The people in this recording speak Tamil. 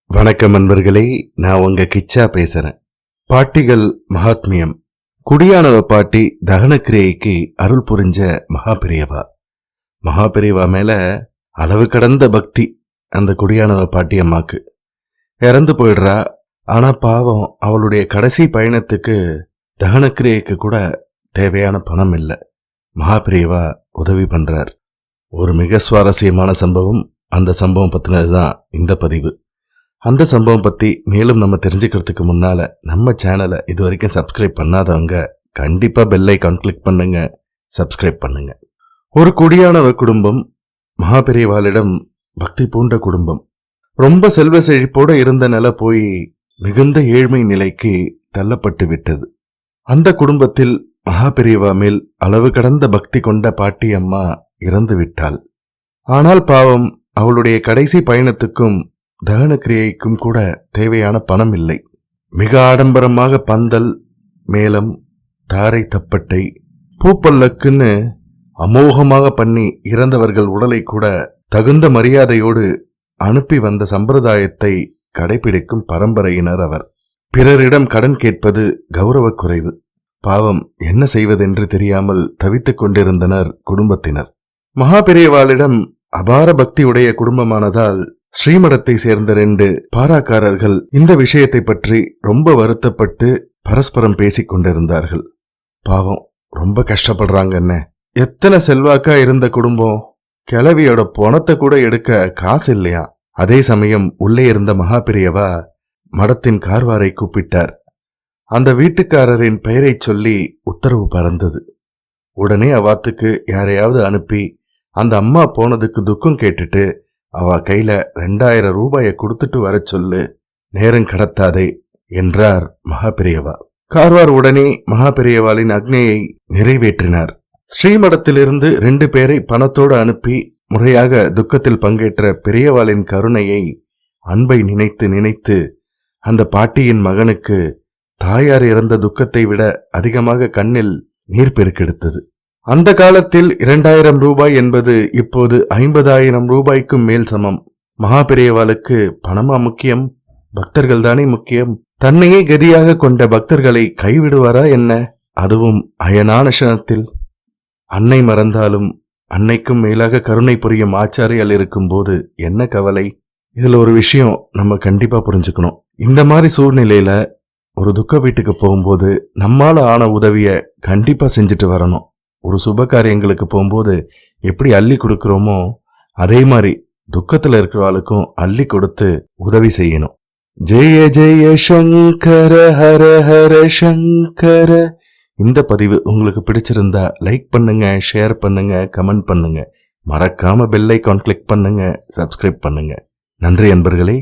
வணக்கம் நண்பர்களே, நான் உங்க கிச்சா பேசுறேன். பாட்டிகள் மகாத்மியம். குடியானவ பாட்டி தகனக்கிரியைக்கு அருள் புரிஞ்ச மகாபெரியவா மேல அளவு கடந்த பக்தி அந்த குடியானவ பாட்டி அம்மாக்கு. இறந்து போயிடுறா. ஆனா பாவம், அவளுடைய கடைசி பயணத்துக்கு தகனக்கிரியைக்கு கூட தேவையான பணம் இல்லை. மகாபெரியவா உதவி பண்றார். ஒரு மிக சுவாரஸ்யமான சம்பவம். அந்த சம்பவம் பத்தினதுதான் இந்த பதிவு. அந்த சம்பவம் பத்தி மேலும் நம்ம தெரிஞ்சுக்கிறதுக்கு முன்னால நம்ம சேனலை இது வரைக்கும் சப்ஸ்கிரைப் பண்ணாதவங்க கண்டிப்பா பெல் ஐகான் கிளிக் பண்ணுங்க, சப்ஸ்கிரைப் பண்ணுங்க. ஒரு குடியானவ குடும்பம் மகாபெரியவாளிடம் பக்தி பூண்ட குடும்பம். ரொம்ப செல்வ செழிப்போட இருந்த நிலை போய் மிகுந்த ஏழ்மை நிலைக்கு தள்ளப்பட்டு விட்டது. அந்த குடும்பத்தில் மகாபெரியவா மேல் அளவு கடந்த பக்தி கொண்ட பாட்டி அம்மா இறந்து விட்டாள். ஆனால் பாவம், அவளுடைய கடைசி பயணத்துக்கும் தகனக்கிரியைக்கும் கூட தேவையான பணம் இல்லை. மிக ஆடம்பரமாக பந்தல், மேளம், தாரை தப்பட்டை, பூப்பல்லக்குன்னு அமோகமாக பண்ணி இறந்தவர்கள் உடலை கூட தகுந்த மரியாதையோடு அனுப்பி வந்த சம்பிரதாயத்தை கடைபிடிக்கும் பரம்பரையினர் அவர். பிறரிடம் கடன் கேட்பது கௌரவ குறைவு. பாவம், என்ன செய்வதென்று தெரியாமல் தவித்துக் கொண்டிருந்தனர் குடும்பத்தினர். மகாபெரியவாளிடம் அபார பக்தியுடைய குடும்பமானதால் ஸ்ரீமடத்தை சேர்ந்த 2 பாராக்காரர்கள் இந்த விஷயத்தை பற்றி ரொம்ப வருத்தப்பட்டு பரஸ்பரம் பேசிக் கொண்டிருந்தார்கள். பாவம், ரொம்ப கஷ்டப்படுறாங்கன்னு. எத்தனை செல்வாக்கா இருந்த குடும்பம், கிழவியோட பணத்தை கூட எடுக்க காசு இல்லையா. அதே சமயம் உள்ளே இருந்த மகாபெரியவா மடத்தின் கார்வாரை கூப்பிட்டார். அந்த வீட்டுக்காரரின் பெயரை சொல்லி உத்தரவு பறந்தது. உடனே அவாத்துக்கு யாரையாவது அனுப்பி அந்த அம்மா போனதுக்கு துக்கம் கேட்டுட்டு அவ கையில 2000 ரூபாயை கொடுத்துட்டு வர சொல்லு, நேரம் கடத்தாதே என்றார் மகாபெரியவா. கார்வார் உடனே மகாபெரியவாளின் ஆக்ஞையை நிறைவேற்றினார். ஸ்ரீமடத்திலிருந்து 2 பேரை பணத்தோடு அனுப்பி முறையாக துக்கத்தில் பங்கேற்ற பெரியவாளின் கருணையை, அன்பை நினைத்து நினைத்து அந்த பாட்டியின் மகனுக்கு தாயார் இறந்த துக்கத்தை விட அதிகமாக கண்ணில் நீர் பெருக்கெடுத்தது. அந்த காலத்தில் 2000 ரூபாய் என்பது இப்போது 50,000 ரூபாய்க்கும் மேல் சமம். மகாபெரியவாளுக்கு பணமா முக்கியம்? பக்தர்கள் தானே முக்கியம். தன்னையே கதியாக கொண்ட பக்தர்களை கைவிடுவாரா என்ன? அதுவும் அயனான க்ஷணத்தில். அன்னை மறந்தாலும் அன்னைக்கும் மேலாக கருணை புரியும் ஆச்சாரியால் இருக்கும் போது என்ன கவலை? இதுல ஒரு விஷயம் நம்ம கண்டிப்பா புரிஞ்சுக்கணும். இந்த மாதிரி சூழ்நிலையில ஒரு துக்க வீட்டுக்கு போகும்போது நம்மால ஆன உதவிய கண்டிப்பா செஞ்சுட்டு வரணும். ஒரு சுப காரியங்களுக்கு போகும்போது எப்படி அள்ளி கொடுக்கிறோமோ அதே மாதிரி துக்கத்துல இருக்கிறவாளுக்கும் அள்ளி கொடுத்து உதவி செய்யணும். ஜெய ஜெய சங்கர ஹர ஹர சங்கர. இந்த பதிவு உங்களுக்கு பிடிச்சிருந்தா லைக் பண்ணுங்க, ஷேர் பண்ணுங்க, கமெண்ட் பண்ணுங்க. மறக்காம பெல் ஐகான் கிளிக் பண்ணுங்க, சப்ஸ்கிரைப் பண்ணுங்க. நன்றி அன்பர்களே.